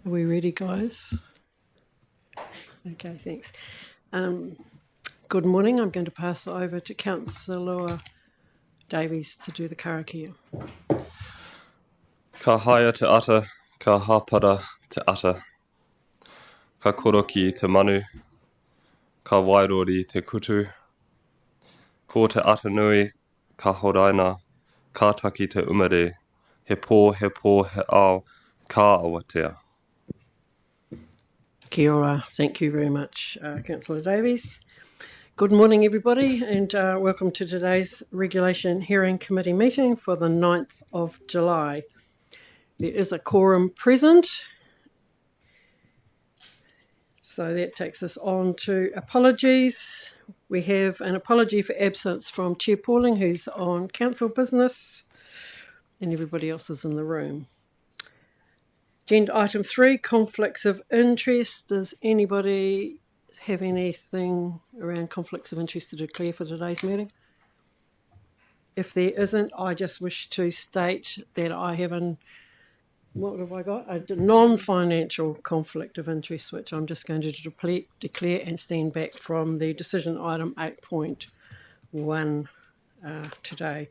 Are we ready, guys? Okay, thanks. Good morning. I'm going to pass over to Councillor Davies to do the Karakia. Ka haia te ata, ka hapara te ata. Ka koroki te manu, ka wairori te kutu. Ko te ata nui, ka horaina, ka taki te umare. He pō, he ao, ka awatea. Kia ora. Thank you very much, Councillor Davies. Good morning, everybody, and welcome to today's Regulation Hearing Committee meeting for the 9th of July. There is a quorum present, so that takes us on to apologies. We have an apology for absence from Chair Pauling, who's on council business, and everybody else is in the room. Agenda item 3, conflicts of interest. Does anybody have anything around conflicts of interest to declare for today's meeting? If there isn't, I just wish to state that I have a non-financial conflict of interest, which I'm just going to declare and stand back from the decision item 8.1 today.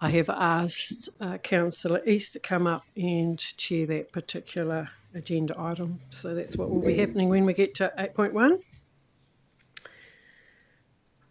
I have asked Councillor East to come up and chair that particular agenda item. So that's what will be happening when we get to 8.1.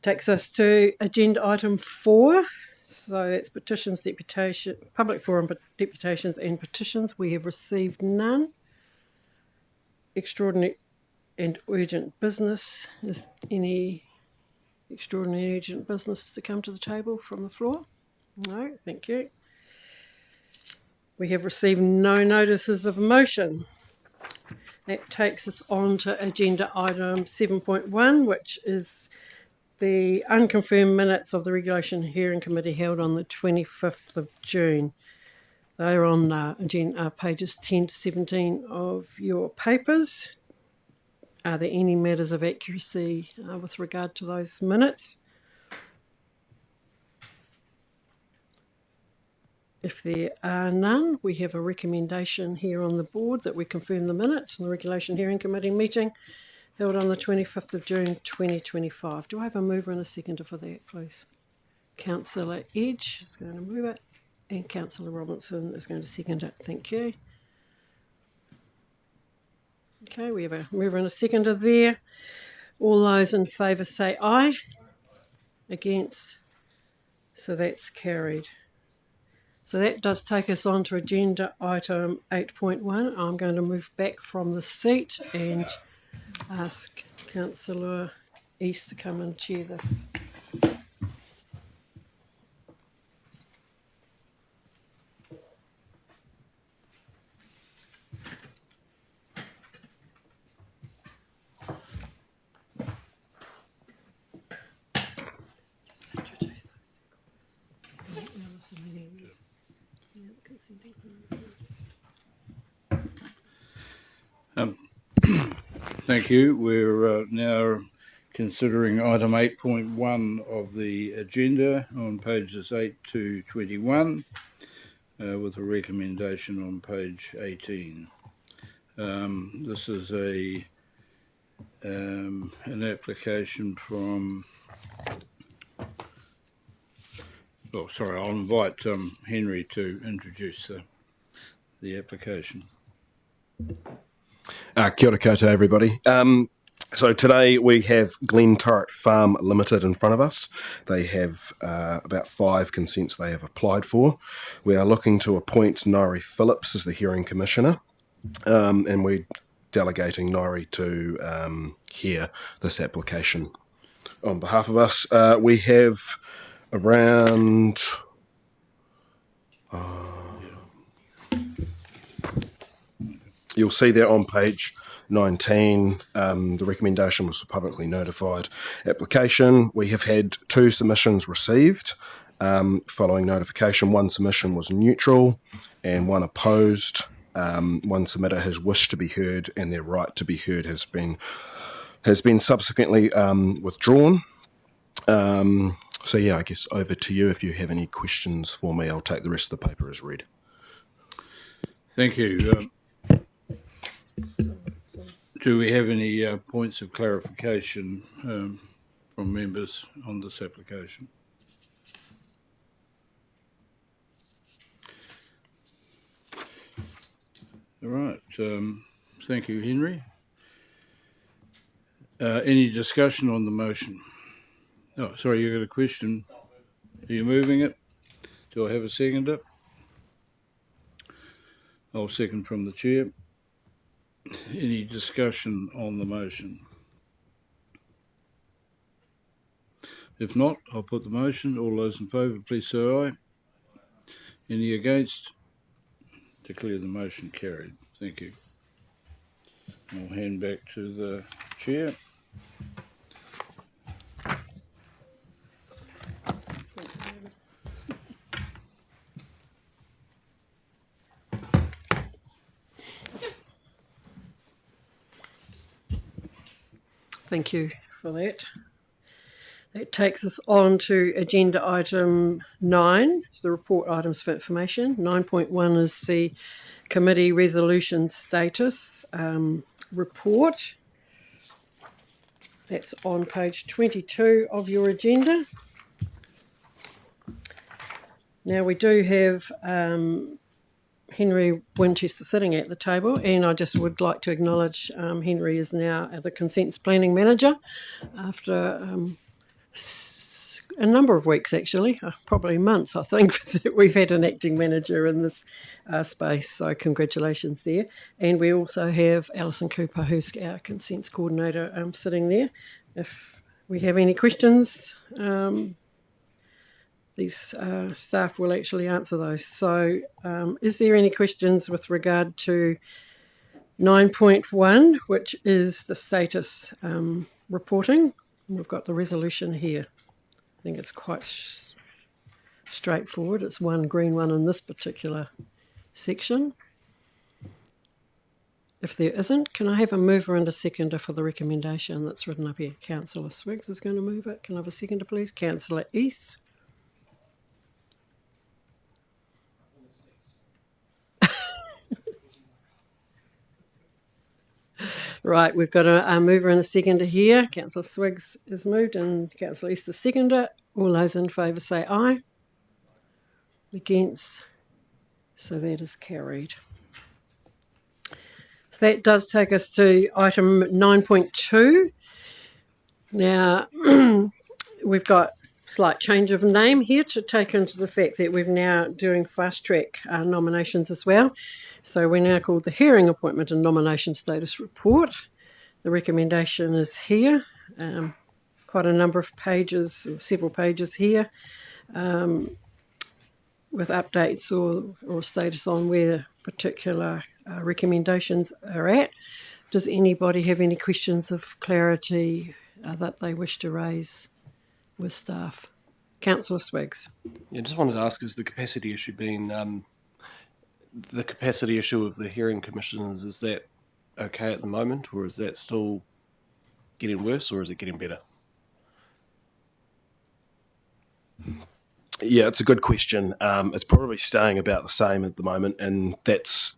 Takes us to agenda item 4. So that's petitions, deputation, public forum, deputations and petitions. We have received none. Extraordinary and urgent business. Is any extraordinary and urgent business to come to the table from the floor? No, thank you. We have received no notices of motion. That takes us on to agenda item 7.1, which is the unconfirmed minutes of the Regulation Hearing Committee held on the 25th of June. They are on pages 10 to 17 of your papers. Are there any matters of accuracy with regard to those minutes? If there are none, we have a recommendation here on the board that we confirm the minutes from the Regulation Hearing Committee meeting held on the 25th of June 2025. Do I have a mover and a seconder for that, please? Councillor Edge is going to move it, and Councillor Robinson is going to second it. Thank you. Okay, we have a mover and a seconder there. All those in favour say aye. Against? So that's carried. So that does take us on to agenda item 8.1. I'm going to move back from the seat and ask Councillor East to come and chair this. Thank you. We're now considering item 8.1 of the agenda on pages 8 to 21 with a recommendation on page 18. This is an application from... Oh, sorry, I'll invite Henry to introduce the application. Kia ora koutou, everybody. So today we have Glenturret Farm Limited in front of us. They have about 5 consents they have applied for. We are looking to appoint Nairi Phillips as the hearing commissioner, and we're delegating Nairi to hear this application on behalf of us. We have around... You'll see there on page 19, the recommendation was a publicly notified application. We have had 2 submissions received following notification. 1 submission was neutral and 1 opposed. 1 submitter has wished to be heard, and their right to be heard has been subsequently withdrawn. So yeah, I guess over to you. If you have any questions for me, I'll take the rest of the paper as read. Thank you. Do we have any points of clarification from members on this application? All right. Thank you, Henry. Any discussion on the motion? Oh, sorry, you got a question. Are you moving it? Do I have a seconder? I'll second from the chair. Any discussion on the motion? If not, I'll put the motion. All those in favour, please say aye. Any against? Declare the motion carried. Thank you. I'll hand back to the chair. Thank you for that. That takes us on to agenda item 9, the report items for information. 9.1 is the committee resolution status report. That's on page 22 of your agenda. Now we do have Henry Winchester sitting at the table, and I just would like to acknowledge Henry is now the Consents Planning Manager after a number of weeks, actually, probably months, I think, that we've had an acting manager in this space, so congratulations there. And we also have Alison Cooper, who's our Consents Coordinator, sitting there. If we have any questions, these staff will actually answer those. So is there any questions with regard to 9.1, which is the status reporting? We've got the resolution here. I think it's quite straightforward. It's one green one in this particular section. If there isn't, can I have a mover and a seconder for the recommendation that's written up here? Councillor Swiggs is going to move it. Can I have a seconder, please? Councillor East. Right, we've got a mover and a seconder here. Councillor Swiggs is moved and Councillor East is seconder. All those in favour say aye. Against. So that is carried. So that does take us to item 9.2. Now, we've got slight change of name here to take into the fact that we're now doing fast track nominations as well. So we're now called the Hearing Appointment and Nomination Status Report. The recommendation is here. Quite a number of pages, several pages here, with updates or status on where particular recommendations are at. Does anybody have any questions of clarity that they wish to raise with staff? Councillor Swiggs. Yeah, just wanted to ask, is the capacity issue being the capacity issue of the hearing commissioners, is that okay at the moment, or is that still getting worse, or is it getting better? Yeah, it's a good question. It's probably staying about the same at the moment, and that's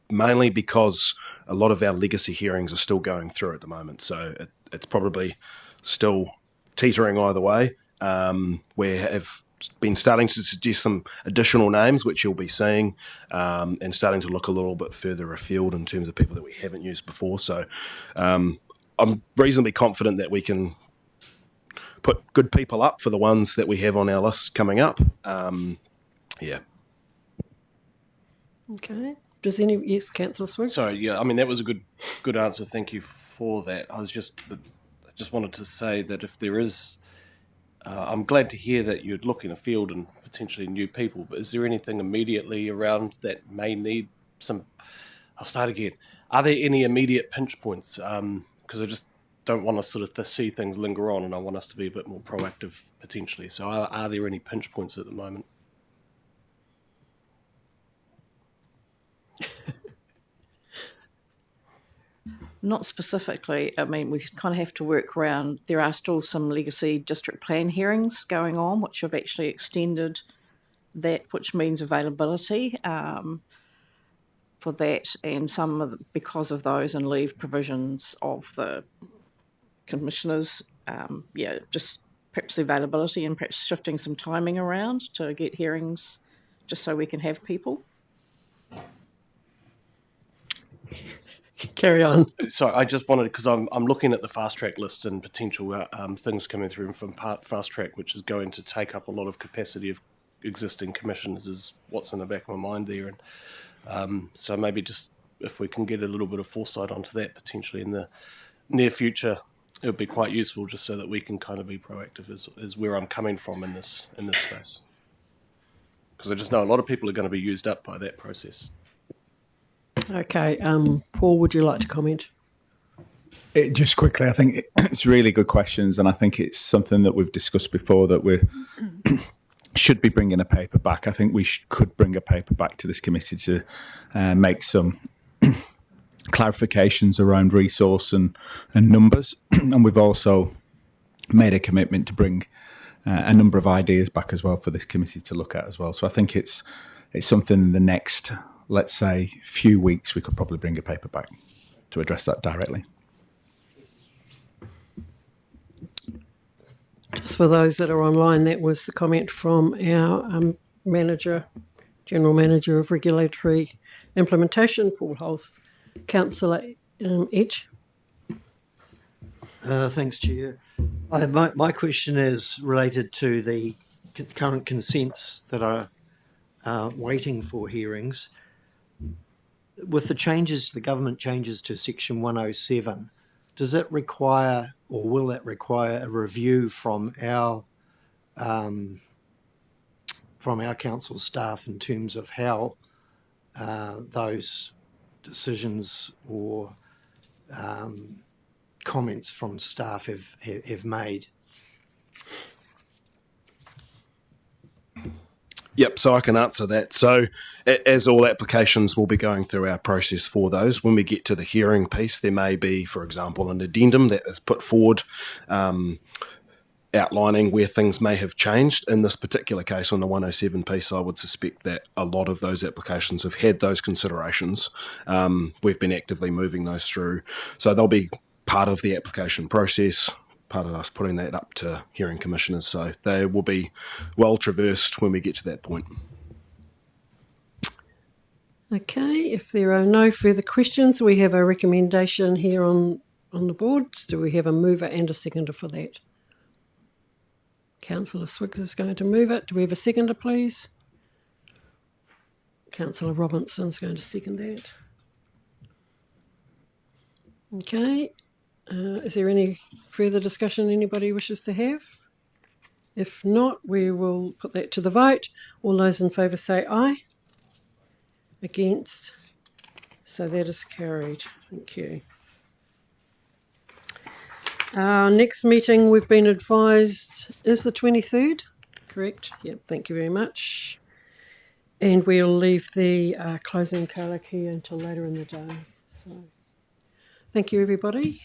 mainly because a lot of our legacy hearings are still going through at the moment. So it's probably still teetering either way. We have been starting to suggest some additional names, which you'll be seeing, and starting to look a little bit further afield in terms of people that we haven't used before. So I'm reasonably confident that we can put good people up for the ones that we have on our list coming up. Yeah. Okay. Does yes, Councillor Swiggs? Sorry, yeah, I mean, that was a good answer. Thank you for that. I just wanted to say that if there is, I'm glad to hear that you're looking afield and potentially new people, but is there anything immediately around that may need some, I'll start again. Are there any immediate pinch points? Because I just don't want to sort of see things linger on, and I want us to be a bit more proactive potentially. So are there any pinch points at the moment? Not specifically. I mean, we kind of have to work around, there are still some legacy district plan hearings going on, which have actually extended that, which means availability. for that, and some of because of those and leave provisions of the commissioners. Just perhaps the availability and perhaps shifting some timing around to get hearings, just so we can have people. Carry on. Sorry, I just wanted, because I'm looking at the fast track list and potential things coming through from fast track, which is going to take up a lot of capacity of existing commissioners, is what's in the back of my mind there. And so maybe just if we can get a little bit of foresight onto that potentially in the near future, it would be quite useful, just so that we can kind of be proactive, is where I'm coming from in this space. Because I just know a lot of people are going to be used up by that process. Okay, Paul, would you like to comment? Just quickly, I think it's really good questions, and I think it's something that we've discussed before, that we should be bringing a paper back. I think we could bring a paper back to this committee to make some clarifications around resource and numbers, and we've also made a commitment to bring a number of ideas back as well for this committee to look at as well. So I think it's something in the next, let's say, few weeks, we could probably bring a paper back to address that directly. Just for those that are online, that was the comment from our General Manager of Regulatory Implementation, Paul Holst. Councillor Edge. Thanks, Chair. My question is related to the current consents that are waiting for hearings. With the changes, the government changes to Section 107, does it require, or will that require, a review from our council staff in terms of how those decisions or comments from staff have made? Yep, so I can answer that. So as all applications will be going through our process for those, when we get to the hearing piece, there may be, for example, an addendum that is put forward outlining where things may have changed. In this particular case, on the 107 piece, I would suspect that a lot of those applications have had those considerations. We've been actively moving those through. So they'll be part of the application process, part of us putting that up to hearing commissioners. So they will be well traversed when we get to that point. Okay, if there are no further questions, we have a recommendation here on the board. Do we have a mover and a seconder for that? Councillor Swiggs is going to move it. Do we have a seconder, please? Councillor Robinson's going to second that. Okay. Is there any further discussion anybody wishes to have? If not, we will put that to the vote. All those in favour say aye. Against? So that is carried. Thank you. Our next meeting, we've been advised, is the 23rd, correct? Yep, thank you very much. And we'll leave the closing Karakia until later in the day. So, thank you, everybody.